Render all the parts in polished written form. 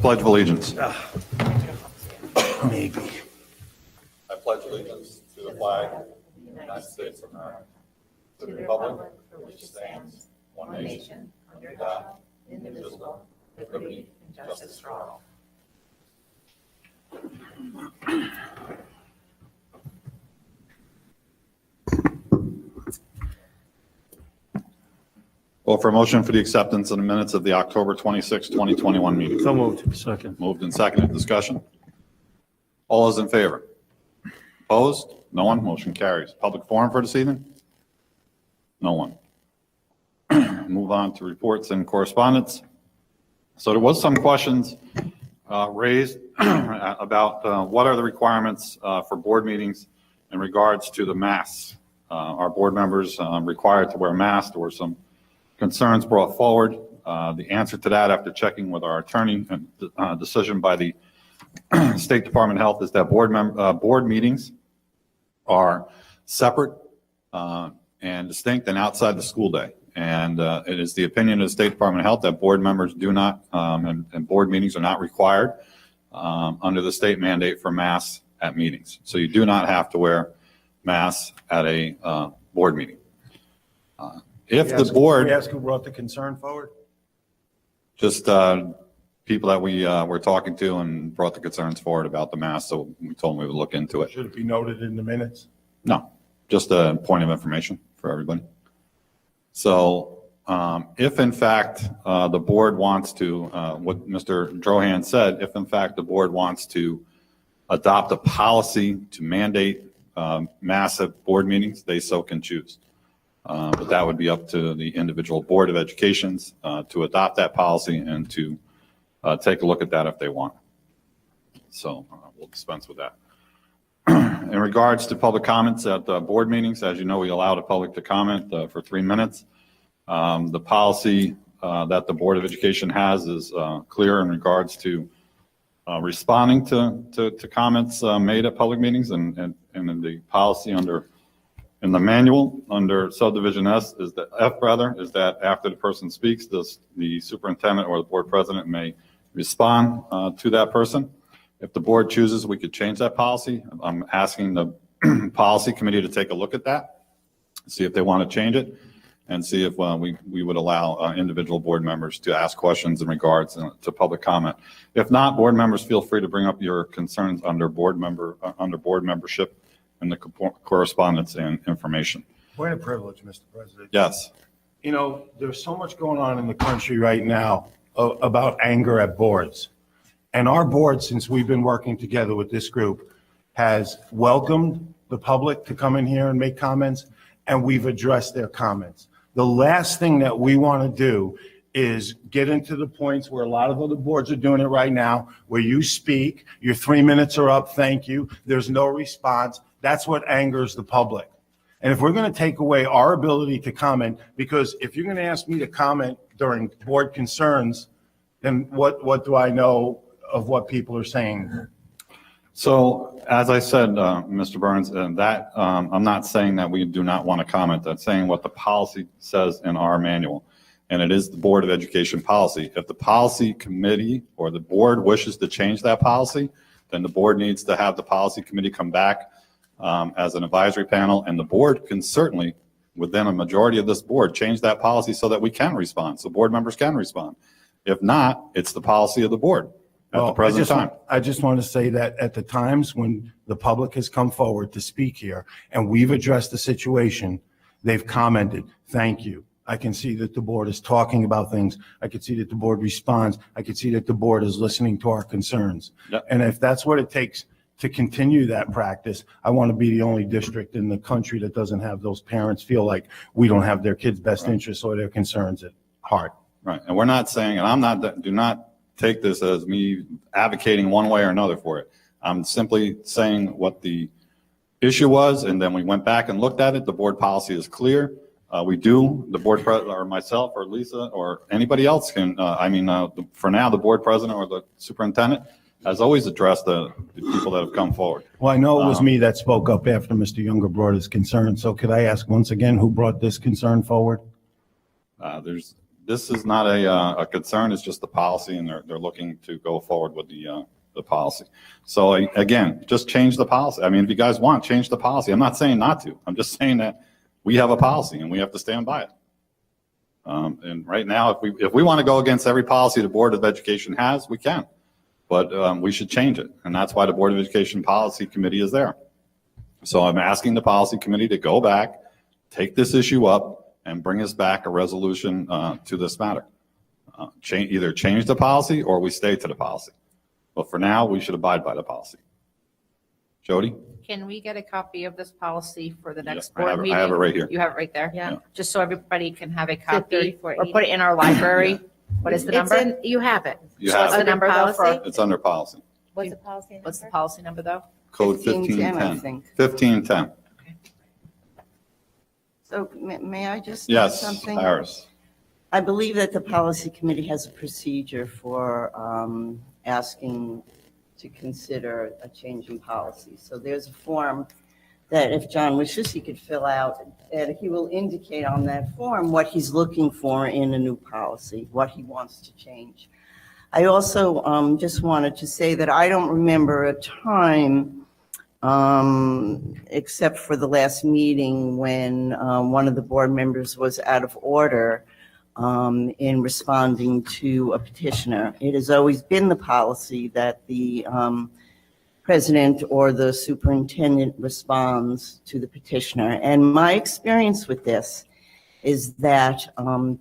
Pledge of allegiance. Maybe. I pledge allegiance to the flag of the United States of America, to the republic for which it stands, one nation, under God, indivisible, with liberty and justice for all. Well, for a motion for the acceptance of the minutes of the October 26, 2021 meeting. So moved. Second. Moved and seconded. Discussion. All those in favor? Opposed? No one. Motion carries. Public forum for this evening? No one. Move on to reports and correspondence. So there was some questions raised about what are the requirements for board meetings in regards to the masks. Our board members required to wear masks. There were some concerns brought forward. The answer to that, after checking with our attorney and decision by the State Department of Health, is that board meetings are separate and distinct and outside the school day. And it is the opinion of the State Department of Health that board members do not, and board meetings are not required under the state mandate for masks at meetings. So you do not have to wear masks at a board meeting. If the board... Can we ask who brought the concern forward? Just people that we were talking to and brought the concerns forward about the mask, so we told them we would look into it. Should it be noted in the minutes? No, just a point of information for everybody. So if in fact the board wants to, what Mr. Drohan said, if in fact the board wants to adopt a policy to mandate masks at board meetings, they so can choose. But that would be up to the individual Board of Educations to adopt that policy and to take a look at that if they want. So we'll dispense with that. In regards to public comments at board meetings, as you know, we allow the public to comment for 3 minutes. The policy that the Board of Education has is clear in regards to responding to comments made at public meetings, and in the policy in the manual under subdivision S is that is that after the person speaks, the superintendent or the board president may respond to that person. If the board chooses, we could change that policy. I'm asking the policy committee to take a look at that, see if they want to change it, and see if we would allow individual board members to ask questions in regards to public comment. If not, board members feel free to bring up your concerns under board membership and the correspondence and information. Point of privilege, Mr. President. Yes. You know, there's so much going on in the country right now about anger at boards. And our board, since we've been working together with this group, has welcomed the public to come in here and make comments, and we've addressed their comments. The last thing that we want to do is get into the points where a lot of other boards are doing it right now, where you speak, your 3 minutes are up, thank you, there's no response. That's what angers the public. And if we're going to take away our ability to comment, because if you're going to ask me to comment during board concerns, then what do I know of what people are saying? So as I said, Mr. Burns, that I'm not saying that we do not want to comment. I'm saying what the policy says in our manual, and it is the Board of Education policy. If the policy committee or the board wishes to change that policy, then the board needs to have the policy committee come back as an advisory panel, and the board can certainly, within a majority of this board, change that policy so that we can respond, so board members can respond. If not, it's the policy of the board at the present time. I just want to say that at the times when the public has come forward to speak here and we've addressed the situation, they've commented, thank you. I can see that the board is talking about things. I can see that the board responds. I can see that the board is listening to our concerns. Yep. And if that's what it takes to continue that practice, I want to be the only district in the country that doesn't have those parents feel like we don't have their kids' best interests or their concerns at heart. Right, and we're not saying, and do not take this as me advocating one way or another for it. I'm simply saying what the issue was, and then we went back and looked at it. The board policy is clear. The board president, or myself, or Lisa, or anybody else can, for now, the board president or the superintendent has always addressed the people that have come forward. Well, I know it was me that spoke up after Mr. Younger brought his concern. So could I ask once again who brought this concern forward? There's this is not a concern, it's just the policy, and they're looking to go forward with the policy. So again, just change the policy. I mean, if you guys want, change the policy. I'm not saying not to. I'm just saying that we have a policy and we have to stand by it. And right now, if we want to go against every policy the Board of Education has, we can. But we should change it. And that's why the Board of Education Policy Committee is there. So I'm asking the Policy Committee to go back, take this issue up, and bring us back a resolution to this matter. Either change the policy or we stay to the policy. But for now, we should abide by the policy. Jody? Can we get a copy of this policy for the next I board have it- meeting? I have it right here. You have it right there? Yeah. Just so everybody can have a copy, 3480. or put it in our library. What is the It's number? in, you have it. You So have what's the it. number though for, Policy? It's under policy. What's the policy number? what's the policy number though? Code 1510, I 1510. think. 1510. So may I just say Yes, something? Iris. I believe that the policy committee has a procedure for asking to consider a change in policy. So there's a form that if John wishes, he could fill out, and he will indicate on that form what he's looking for in a new policy, what he wants to change. I also just wanted to say that I don't remember a time, except for the last meeting when one of the board members was out of order in responding to a petitioner. It has always been the policy that the president or the superintendent responds to the petitioner. And my experience with this is that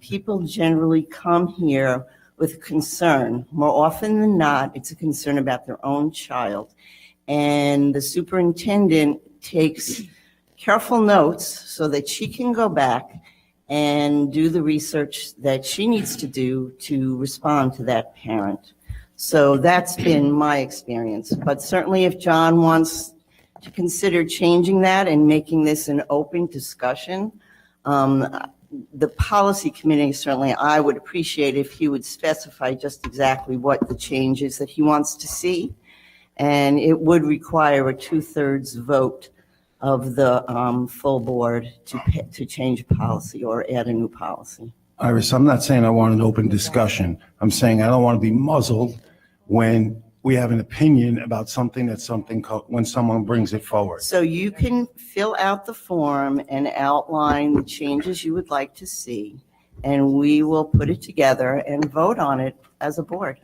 people generally come here with concern. More often than not, it's a concern about their own child. And the superintendent takes careful notes so that she can go back and do the research that she needs to do to respond to that parent. So that's been my experience. But certainly if John wants to consider changing that and making this an open discussion, the policy committee, certainly I would appreciate if he would specify just exactly what the change is that he wants to see. And it would require a 2/3 vote of the full board to change policy or add a new policy. Iris, I'm not saying I want an open discussion. I'm saying I don't want to be muzzled when we have an opinion about something when someone brings it forward. So you can fill out the form and outline the changes you would like to see, and we will put it together and vote on it as a board.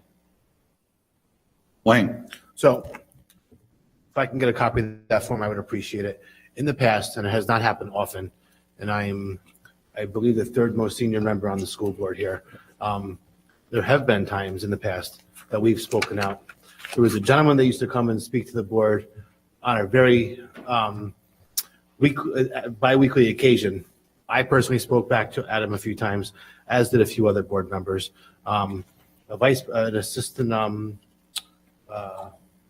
Wayne? So if I can get a copy of that form, I would appreciate it. In the past, and it has not happened often, and I believe, the third most senior member on the school board here, there have been times in the past that we've spoken out. There was a gentleman that used to come and speak to the board on a very bi-weekly occasion. I personally spoke back to Adam a few times, as did a few other board members. An assistant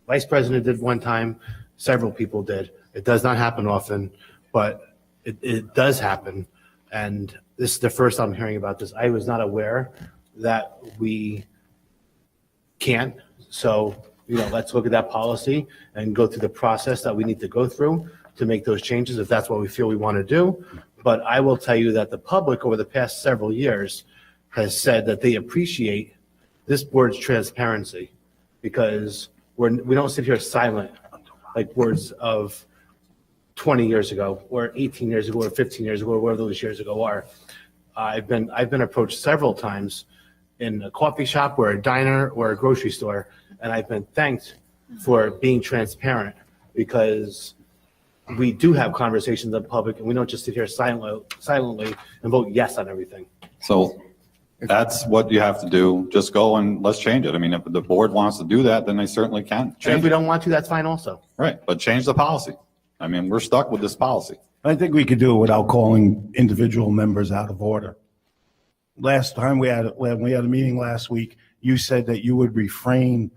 vice president did one time, several people did. It does not happen often, but it does happen. And this is the first I'm hearing about this. I was not aware that we can't. So, let's look at that policy and go through the process that we need to go through to make those changes if that's what we feel we want to do. But I will tell you that the public over the past several years has said that they appreciate this board's transparency, because we don't sit here silent like boards of 20 years ago or 18 years ago or 15 years ago or whatever those years ago are. I've been approached several times in a coffee shop or a diner or a grocery store, and I've been thanked for being transparent, because we do have conversations in public and we don't just sit here silently and vote yes on everything. So that's what you have to do. Just go and let's change it. I mean, if the board wants to do that, then they certainly can And if change we it. don't want to, that's fine also. Right, but change the policy. I mean, we're stuck with this policy. I think we could do it without calling individual members out of order. Last time when we had a meeting last week, you said that you would refrain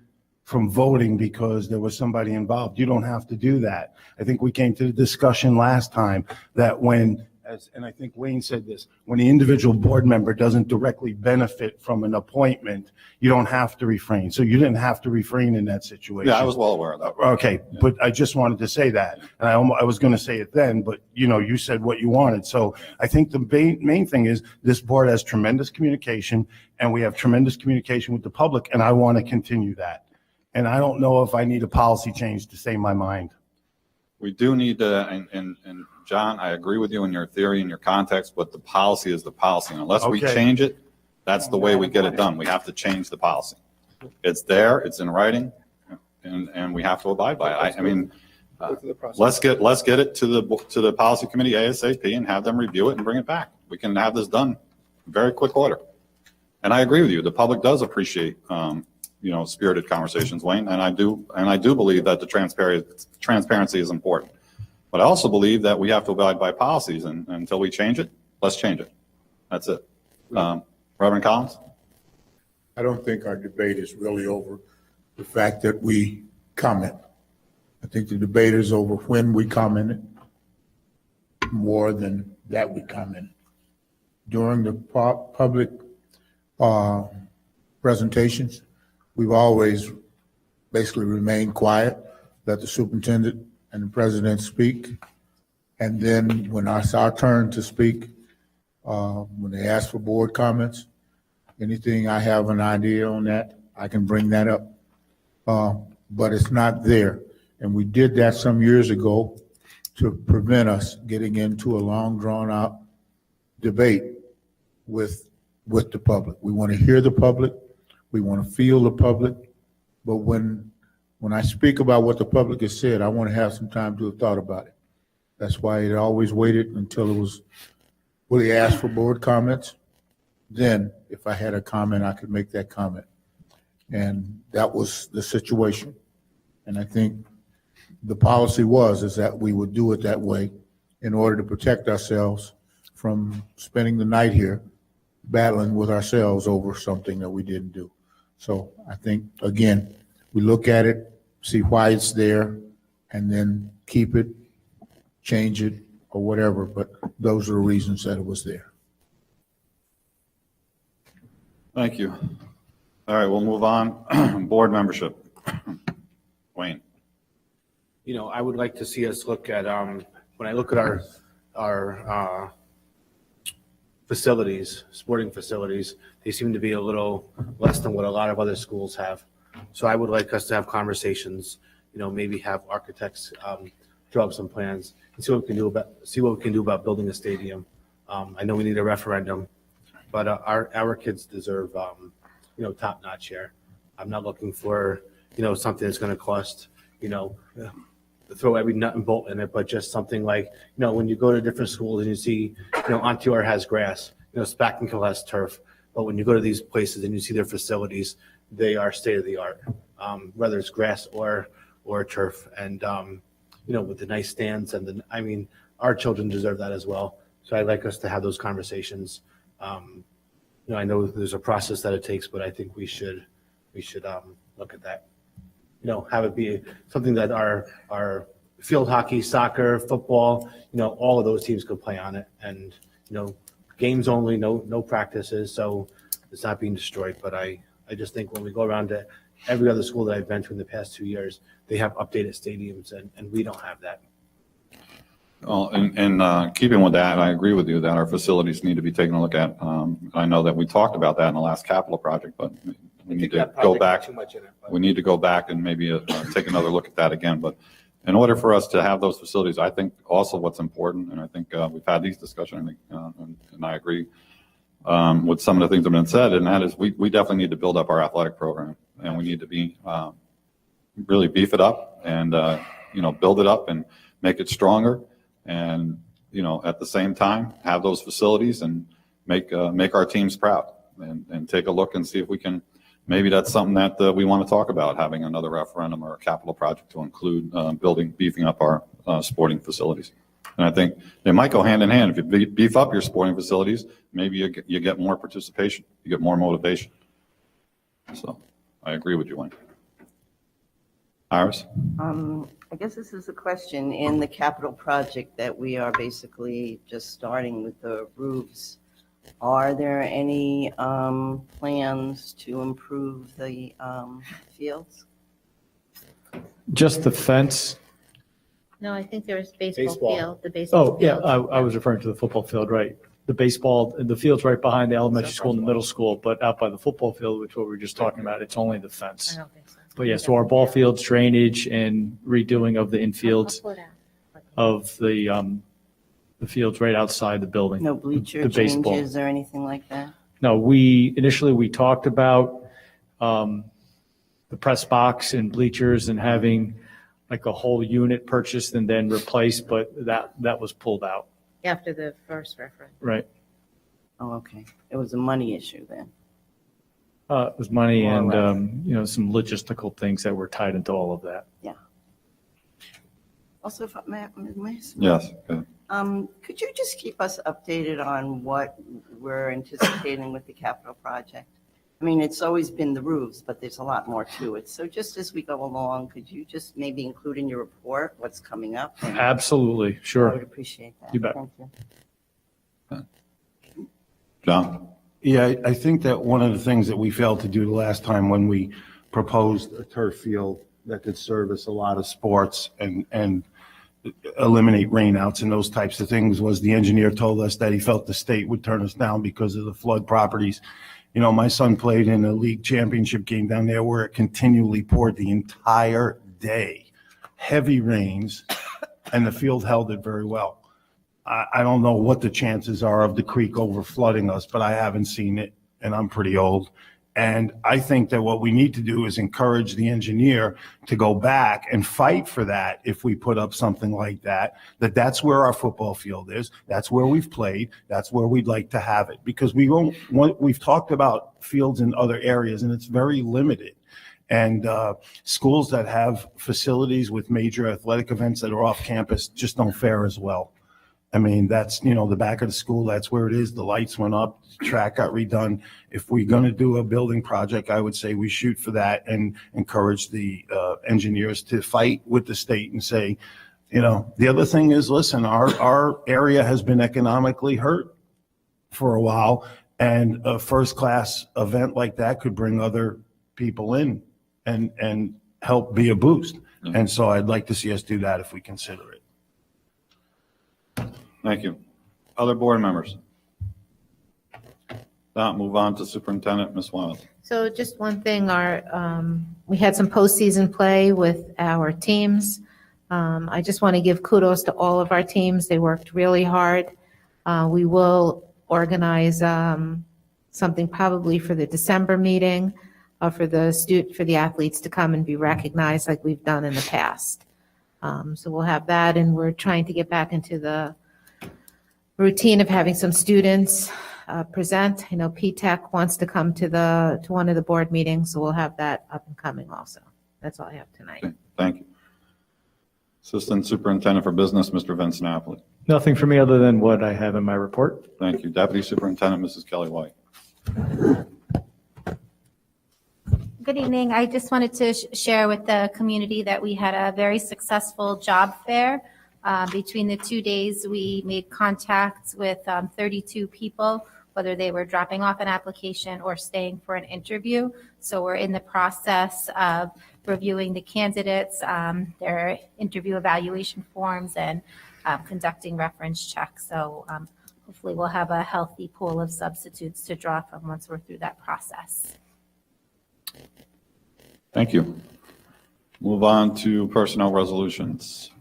from voting because there was somebody involved. You don't have to do that. I think we came to the discussion last time that when and I think Wayne said this, when the individual board member doesn't directly benefit from an appointment, you don't have to refrain. So you didn't have to refrain in that situation. Yeah, I was well aware of that. Okay, but I just wanted to say that, and I was going to say it then, but you said what you wanted. So I think the main thing is this board has tremendous communication, and we have tremendous communication with the public, and I want to continue that. And I don't know if I need a policy change to say my mind. We do need to, and John, I agree with you in your theory and your context, but the policy is the policy. And unless we Okay. change it, that's the way we get it done. We have to change the policy. It's there, it's in writing, and we have to abide by it. I mean, let's get it to the policy committee ASAP and have them review it and bring it back. We can have this done in very quick order. And I agree with you. The public does appreciate, spirited conversations, Wayne, and I do believe that the transparency is important. But I also believe that we have to abide by policies, and until we change it, let's change it. That's it. Reverend Collins? I don't think our debate is really over the fact that we comment. I think the debate is over when we comment more than that we comment. During the public presentations, we've always basically remained quiet, let the superintendent and the president speak. And then when it's our turn to speak, when they ask for board comments, anything I have an idea on that, I can bring that up. But it's not there. And we did that some years ago to prevent us getting into a long drawn out debate with the public. We want to hear the public. We want to feel the public. But when I speak about what the public has said, I want to have some time to have thought about it. That's why it always waited until it was really asked for board comments. Then if I had a comment, I could make that comment. And that was the situation. And I think the policy is that we would do it that way in order to protect ourselves from spending the night here battling with ourselves over something that we didn't do. So I think, again, we look at it, see why it's there, and then keep it, change it, or whatever. But those are the reasons that it was there. Thank you. All right, we'll move on. Board membership. Wayne. I would like to see us look at, when I look at our facilities, sporting facilities, they seem to be a little less than what a lot of other schools have. So I would like us to have conversations, maybe have architects draw up some plans and see what we can do about building a stadium. I know we need a referendum, but our kids deserve, top-notch here. I'm not looking for, something that's going to cost, throw every nut and bolt in it, but just something like, when you go to different schools and you see, Ontior has grass, Spackenkill has turf, but when you go to these places and you see their facilities, they are state-of-the-art, whether it's grass or turf, and with the nice stands and our children deserve that as well. So I'd like us to have those conversations. I know there's a process that it takes, but I think we should look at that. Have it be something that our field hockey, soccer, football, all of those teams could play on it, and games only, no practices, so it's not being destroyed. But I just think when we go around to every other school that I've been to in the past 2 years, they have updated stadiums, and we don't have that. Well, and keeping with that, I agree with you that our facilities need to be taken a look at. I know that we talked about that in the last capital project, but we need to go back. We need to go back and maybe take another look at that again. But in order for us to have those facilities, I think also what's important, and I think we've had these discussions, and I agree with some of the things that have been said, and that is we definitely need to build up our athletic program, and we need to be really beef it up and build it up and make it stronger, and at the same time have those facilities and make our teams proud, and take a look and see if we can. Maybe that's something that we want to talk about, having another referendum or a capital project to include beefing up our sporting facilities. And I think they might go hand in hand. If you beef up your sporting facilities, maybe you get more participation, you get more motivation. So I agree with you, Wayne. Iris? I guess this is a question. In the capital project that we are basically just starting with the roofs, are there any plans to improve the fields? Just the fence? No, I think there's baseball Baseball. field, the baseball Oh, yeah, field. I was referring to the football field, right. The field's right behind the elementary school and the middle school, but out by the football field, which what we were just talking about, it's only the I fence. don't think so. But yeah, so our ball fields, drainage, and redoing of the infields I'll pull it out. of the fields right outside the building. No bleacher The baseball. changes or anything like that? No, initially we talked about the press box and bleachers and having like a whole unit purchased and then replaced, but that was pulled out, After the first reference. right? Oh, okay. It was a money issue then. It was money More or and, some logistical things that were tied into all of that. Also, if I may, Yes. Good. could you just keep us updated on what we're anticipating with the capital project? I mean, it's always been the roofs, but there's a lot more to it. So just as we go along, could you just maybe include in your report what's coming up? Absolutely, I would sure. appreciate that. You bet. Thank you. John? Yeah, I think that one of the things that we failed to do the last time when we proposed a turf field that could service a lot of sports and eliminate rainouts and those types of things was the engineer told us that he felt the state would turn us down because of the flood properties. You know, my son played in a league championship game down there where it continually poured the entire day. Heavy rains, and the field held it very well. I don't know what the chances are of the creek over flooding us, but I haven't seen it, and I'm pretty old. And I think that what we need to do is encourage the engineer to go back and fight for that if we put up something like that, that's where our football field is, that's where we've played, that's where we'd like to have it. Because we've talked about fields in other areas, and it's very limited. And schools that have facilities with major athletic events that are off campus just don't fare as well. I mean, that's, the back of the school, that's where it is. The lights went up, the track got redone. If we're going to do a building project, I would say we shoot for that and encourage the engineers to fight with the state and say, the other thing is, listen, our area has been economically hurt for a while, and a first-class event like that could bring other people in and help be a boost. And so I'd like to see us do that if we consider it. Thank you. Other board members? Now move on to Superintendent, Ms. Wild. So just one thing, we had some postseason play with our teams. I just want to give kudos to all of our teams. They worked really hard. We will organize something probably for the December meeting for the athletes to come and be recognized like we've done in the past. So we'll have that, and we're trying to get back into the routine of having some students present. I know P-TECH wants to come to one of the board meetings, so we'll have that up and coming also. That's all I have tonight. Okay, thank you. Assistant Superintendent for Business, Mr. Vince Napoli. Nothing for me other than what I have in my report. Thank you. Deputy Superintendent, Mrs. Kelly White. Good evening. I just wanted to share with the community that we had a very successful job fair. Between the 2 days, we made contacts with 32 people, whether they were dropping off an application or staying for an interview. So we're in the process of reviewing the candidates, their interview evaluation forms, and conducting reference checks. So hopefully we'll have a healthy pool of substitutes to draw from once we're through that process. Thank you. Move on to personnel resolutions.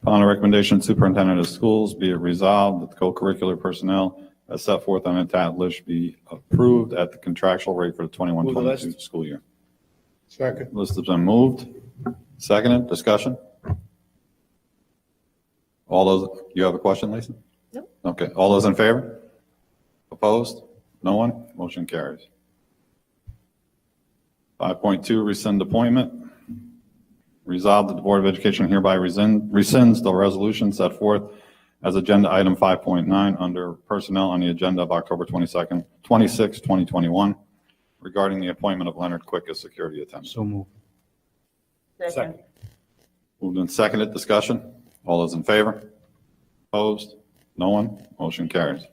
Upon the recommendation of Superintendent of Schools, be it resolved that the co-curricular personnel as set forth on the attached list be approved at the contractual rate for the 21-22 school year. Second. List has been moved. Seconded. Discussion? All those, you have a question, Lisa? Nope. Okay. All those in favor? Opposed? No one? Motion carries. 5.2, rescind appointment. Resolved that the Board of Education hereby rescinds the resolution set forth as agenda item 5.9 under personnel on the agenda of October 26, 2021, regarding the appointment of Leonard Quick as security attendant. So move. Second. Moved and seconded, discussion. All those in favor? Opposed? No one? Motion carries.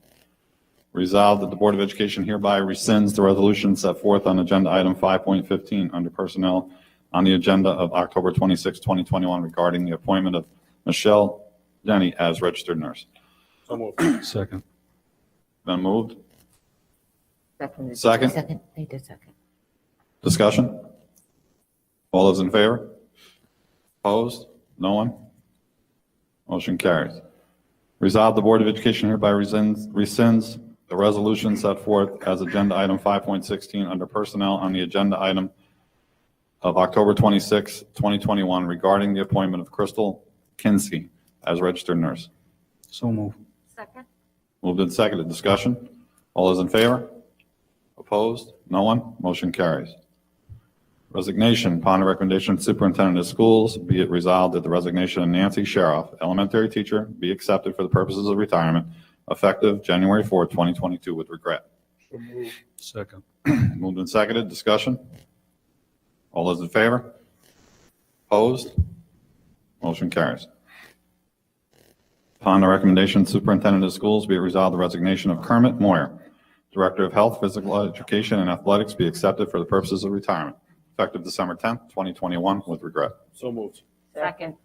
Resolved that the Board of Education hereby rescinds the resolution set forth on agenda item 5.15 under personnel on the agenda of October 26, 2021 regarding the appointment of Michelle Denny as registered nurse. So moved. Second. Been moved. Second. Second. Second, they did second. Discussion? All those in favor? Opposed? No one? Motion carries. Resolved, the Board of Education hereby rescinds the resolution set forth as agenda item 5.16 under personnel on the agenda item of October 26, 2021 regarding the appointment of Crystal Kinsey as registered nurse. So moved. Second. Moved and seconded. Discussion? All those in favor? Opposed? No one? Motion carries. Resignation. Upon the recommendation of Superintendent of Schools, be it resolved that the resignation of Nancy Sheriff, elementary teacher, be accepted for the purposes of retirement, effective January 4, 2022, with regret. Second. Moved and seconded. Discussion? All those in favor? Opposed? Motion carries. Upon the recommendation of Superintendent of Schools, be it resolved the resignation of Kermit Moyer, Director of Health, Physical Education, and Athletics, be accepted for the purposes of retirement, effective December 10th, 2021, with regret. So moved. Second.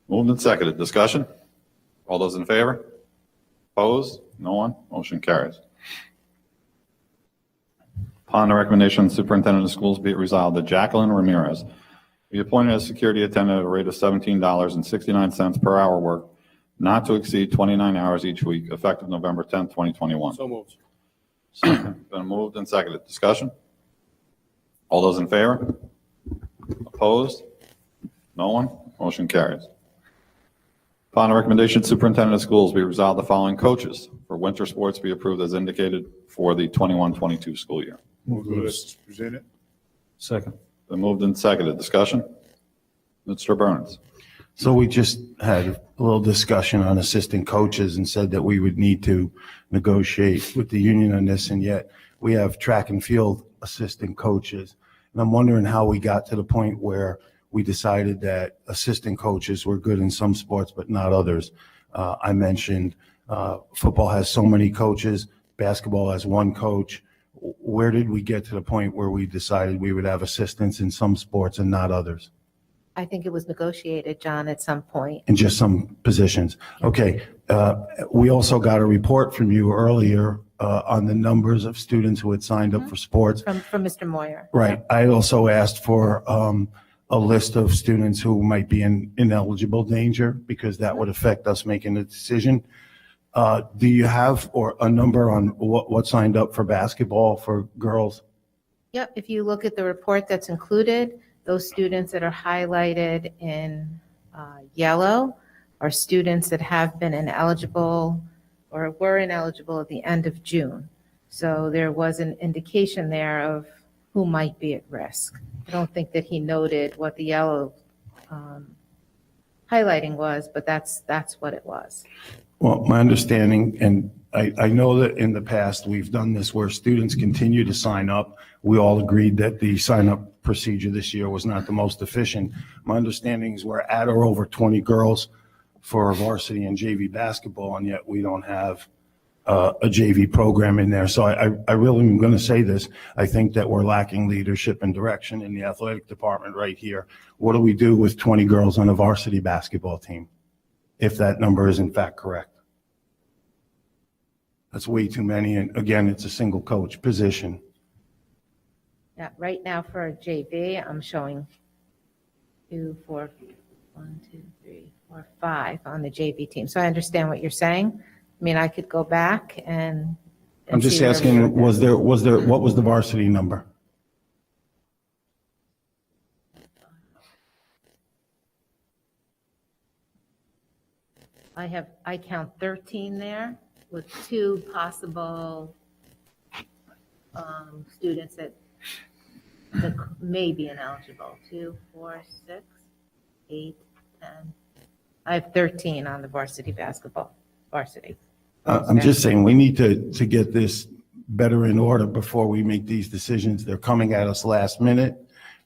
Moved and seconded. Discussion? All those in favor? Opposed? No one? Motion carries. Upon the recommendation of the Superintendent of Schools, be it resolved that Jacqueline Ramirez be appointed as security attendant at a rate of $17.69 per hour work, not to exceed 29 hours each week, effective November 10th, 2021. So moved. Been moved and seconded. Discussion? All those in favor? Opposed? No one? Motion carries. Upon the recommendation of Superintendent of Schools, be resolved the following coaches for winter sports be approved as indicated for the 21-22 school year. Move the list is presented. Second. Been moved and seconded. Discussion? Mr. Burns. So we just had a little discussion on assistant coaches and said that we would need to negotiate with the union on this, and yet we have track and field assistant coaches. And I'm wondering how we got to the point where we decided that assistant coaches were good in some sports, but not others. I mentioned football has so many coaches, basketball has one coach. Where did we get to the point where we decided we would have assistants in some sports and not others? I think it was negotiated, John, at some point. In just some positions. Okay. We also got a report from you earlier on the numbers of students who had signed up for sports. From Mr. Moyer. Right. I also asked for a list of students who might be in ineligible danger because that would affect us making a decision. Do you have a number on what signed up for basketball for girls? Yep, if you look at the report that's included, those students that are highlighted in yellow are students that have been ineligible or were ineligible at the end of June. So there was an indication there of who might be at risk. I don't think that he noted what the yellow highlighting was, but that's what it was. Well, my understanding, and I know that in the past, we've done this where students continue to sign up. We all agreed that the sign-up procedure this year was not the most efficient. My understanding is we're at or over 20 girls for varsity and JV basketball, and yet we don't have a JV program in there. So I really am going to say this. I think that we're lacking leadership and direction in the athletic department right here. What do we do with 20 girls on a varsity basketball team, if that number is in fact correct? That's way too many. And again, it's a single coach position. Yeah, right now for JV, I'm showing 2, 4, 1, 2, 3, 4, 5 on the JV team. So I understand what you're saying. I mean, I could go back and I'm just see where we asking, were. what was the varsity number? I count 13 there with 2 possible students that may be ineligible. 2, 4, 6, 8, 10. I have 13 on the varsity basketball, varsity. I'm just saying, we need to get this better in order before we make these decisions. They're coming at us last minute,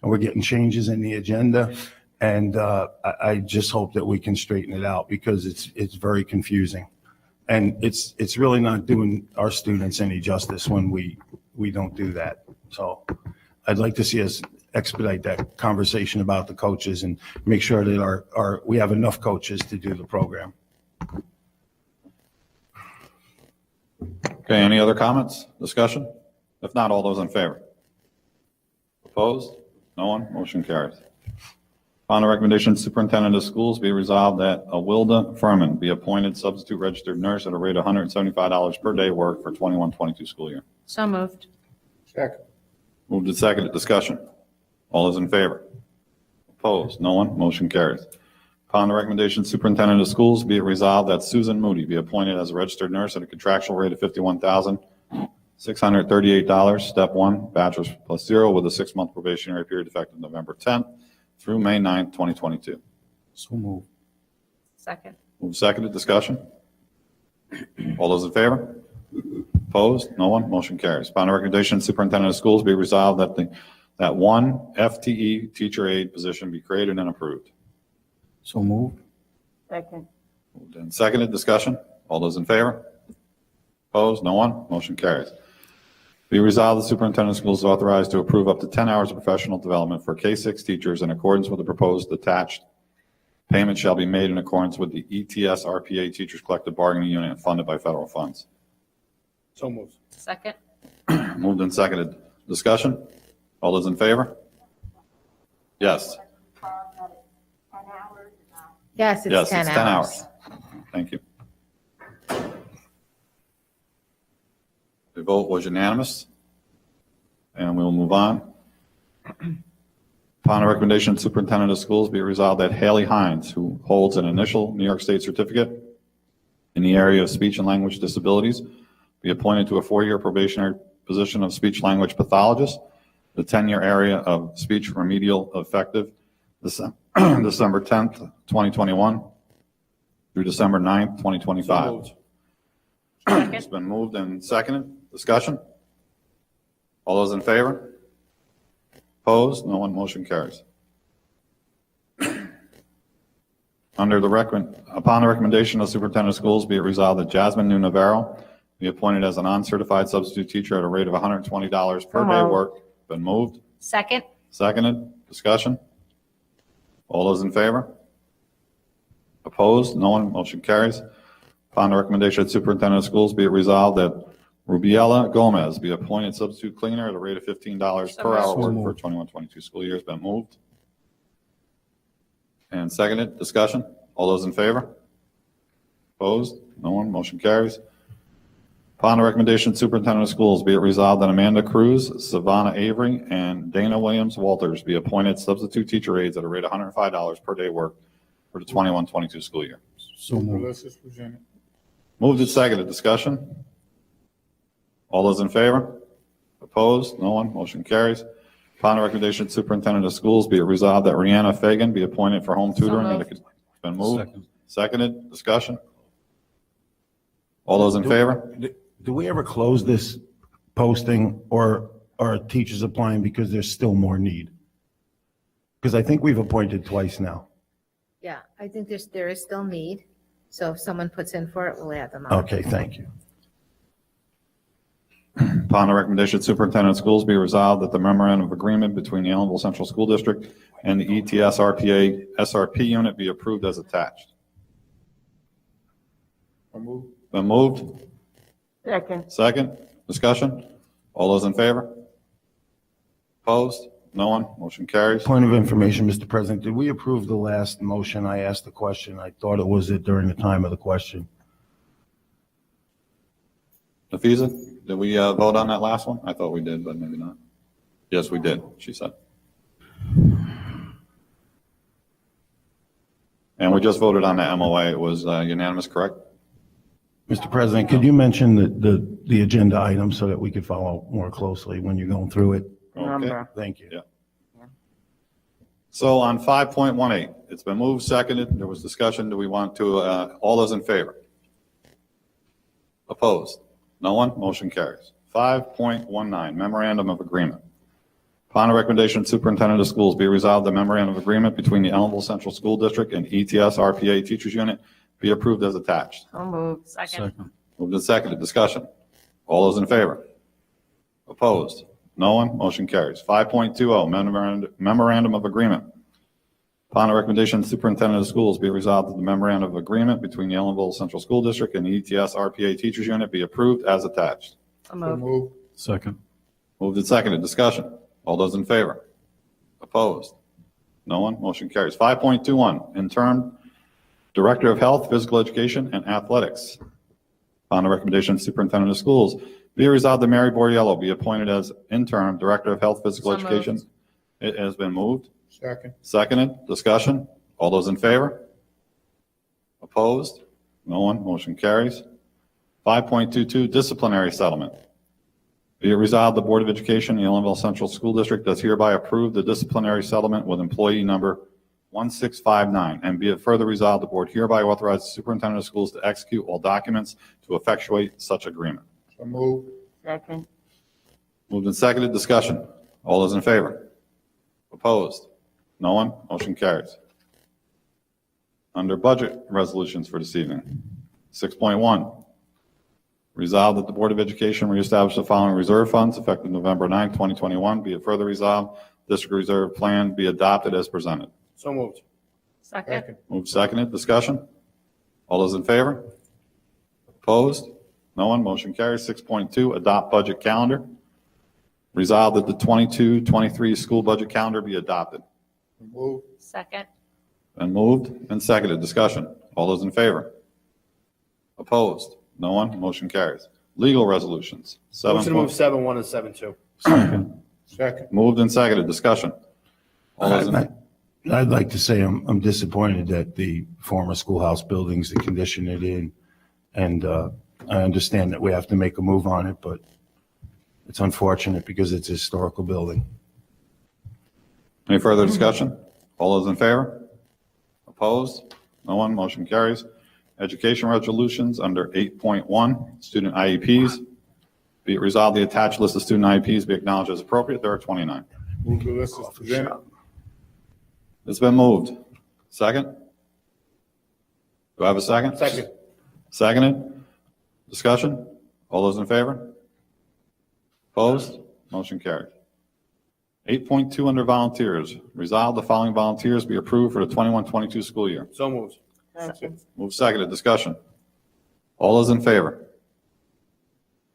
and we're getting changes in the agenda. And I just hope that we can straighten it out because it's very confusing. And it's really not doing our students any justice when we don't do that. So I'd like to see us expedite that conversation about the coaches and make sure that we have enough coaches to do the program. Okay, any other comments, discussion? If not, all those in favor? Opposed? No one? Motion carries. Upon the recommendation of Superintendent of Schools, be resolved that Awilda Furman be appointed substitute registered nurse at a rate of $175 per day work for 21-22 school year. So moved. Second. Moved and seconded, discussion. All those in favor? Opposed? No one? Motion carries. Upon the recommendation of Superintendent of Schools, be it resolved that Susan Moody be appointed as a registered nurse at a contractual rate of $51,638, step 1, bachelor's plus 0, with a 6-month probationary period effective November 10th through May 9th, 2022. So moved. Second. Moved, seconded, discussion. All those in favor? Opposed? No one? Motion carries. Upon the recommendation of Superintendent of Schools, be resolved that one FTE teacher aide position be created and approved. So moved. Second. Moved and seconded, discussion. All those in favor? Opposed? No one? Motion carries. Be resolved, the superintendent of schools is authorized to approve up to 10 hours of professional development for K-6 teachers in accordance with the proposed attached. Payment shall be made in accordance with the ETS RPA Teachers Collective Bargaining Unit and funded by federal funds. So moved. Second. Moved and seconded, discussion. All those in favor? Yes. Yes, Yes, it's 10 it's hours. 10 hours. Thank you. The vote was unanimous, and we will move on. Upon the recommendation of Superintendent of Schools, be it resolved that Haley Hines, who holds an initial New York State certificate in the area of speech and language disabilities, be appointed to a 4-year probationary position of speech language pathologist, the 10-year area of speech remedial effective December 10th, 2021 through December 9th, 2025. It's been moved and seconded. Discussion? All those in favor? Opposed? No one. Motion carries. Upon the recommendation of the Superintendent of Schools, be it resolved that Jasmine New Navarro be appointed as an uncertified substitute teacher at a rate of $120 per day work. Been moved. Second. Seconded. Discussion? All those in favor? Opposed? No one. Motion carries. Upon the recommendation of the Superintendent of Schools, be it resolved that Rubiela Gomez be appointed substitute cleaner at a rate of $15 per hour work for 21-22 school year. Has been moved. And seconded. Discussion? All those in favor? Opposed? No one. Motion carries. Upon the recommendation of the Superintendent of Schools, be it resolved that Amanda Cruz, Savannah Avery, and Dana Williams Walters be appointed substitute teacher aides at a rate of $105 per day work for the 21-22 school year. So moved. Moved and seconded. Discussion? All those in favor? Opposed? No one. Motion carries. Upon the recommendation of the Superintendent of Schools, be it resolved that Rihanna Fagan be appointed for home tutoring. It's been moved. Second. Seconded. Discussion? All those in favor? Do we ever close this posting or are teachers applying because there's still more need? Because I think we've appointed twice now. Yeah, I think there is still need. So if someone puts in for it, we'll add them on. Okay, thank you. Upon the recommendation of Superintendent of Schools, be resolved that the memorandum of agreement between the Ellenville Central School District and the ETS RPA SRP unit be approved as attached. Been moved? Second. Second? Discussion? All those in favor? Opposed? No one? Motion carries. Point of information, Mr. President, did we approve the last motion? I asked the question. I thought it was it during the time of the question. Nafisa, did we vote on that last one? I thought we did, but maybe not. Yes, we did, she said. And we just voted on the MOA. It was unanimous, correct? Mr. President, could you mention the agenda item so that we could follow more closely when you're going through it? Okay. Thank you. Yeah. So on 5.18, it's been moved, seconded. There was discussion. Do we want to, all those in favor? Opposed? No one? Motion carries. 5.19, memorandum of agreement. Upon the recommendation of Superintendent of Schools, be resolved the memorandum of agreement between the Ellenville Central School District and ETS RPA Teachers Unit be approved as attached. So moved. Second. Moved and seconded. Discussion. All those in favor? Opposed? No one? Motion carries. 5.20, memorandum of agreement. Upon the recommendation of the Superintendent of Schools, be resolved that the memorandum of agreement between the Ellenville Central School District and the ETS RPA Teachers Unit be approved as attached. So So moved. moved. Second. Moved and seconded. Discussion. All those in favor? Opposed? No one? Motion carries. 5.21, interim Director of Health, Physical Education, and Athletics. Upon the recommendation of Superintendent of Schools, be it resolved that Mary Borriello be appointed as interim Director of Health, Physical So Education. moved. It has been moved. Second. Seconded. Discussion. All those in favor? Opposed? No one? Motion carries. 5.22, Disciplinary Settlement. Be it resolved, the Board of Education, the Ellenville Central School District does hereby approve the disciplinary settlement with employee number 1659. And be it further resolved, the board hereby authorizes the Superintendent of Schools to execute all documents to effectuate such agreement. So moved. Second. Moved and seconded. Discussion. All those in favor? Opposed? No one? Motion carries. Under budget resolutions for this evening. 6.1, resolved that the Board of Education reestablish the following reserve funds effective November 9, 2021. Be it further resolved, district reserve plan be adopted as presented. So moved. Second. Moved, seconded. Discussion. All those in favor? Opposed? No one? Motion carries. 6.2, adopt budget calendar. Resolved that the 22-23 school budget calendar be adopted. So moved. Second. And moved and seconded. Discussion. All those in favor? Opposed? No one? Motion carries. Legal resolutions. Motion to move 7. 7-1 and 7-2. Second. Moved and seconded. Discussion. All those in, I'd like to say I'm disappointed that the former schoolhouse buildings, the condition it in, and I understand that we have to make a move on it, but it's unfortunate because it's a historical building. any further discussion? All those in favor? Opposed? No one? Motion carries. Education resolutions under 8.1, student IEPs. Be it resolved, the attached list of student IEPs be acknowledged as appropriate. There are 29. Move the list as presented. It's been moved. Second? Do I have a second? Second. Seconded? Discussion? All those in favor? Opposed? Motion carried. 8.2 under volunteers. Resolve the following volunteers be approved for the 21-22 school year. So moved. Second. Move seconded. Discussion. All those in favor?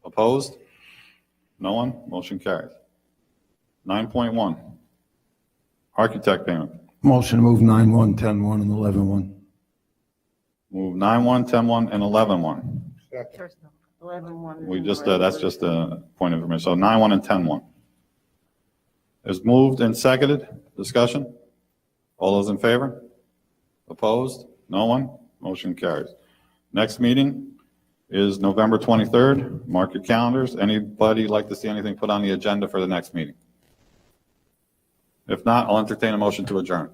Opposed? No one? Motion carries. 9.1. Architect payment. Motion to move 9-1, 10-1, and 11-1. Move 9-1, 10-1, and 11-1. Second. 11-1. We just, that's just a point of information. So 9-1 and 10-1. Is moved and seconded. Discussion. All those in favor? Opposed? No one? Motion carries. Next meeting is November 23rd. Mark your calendars. Anybody like to see anything put on the agenda for the next meeting? If not, I'll entertain a motion to adjourn.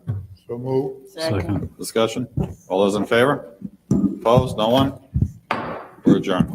So moved. Second. Discussion. All those in favor? Opposed? No one? We're adjourned.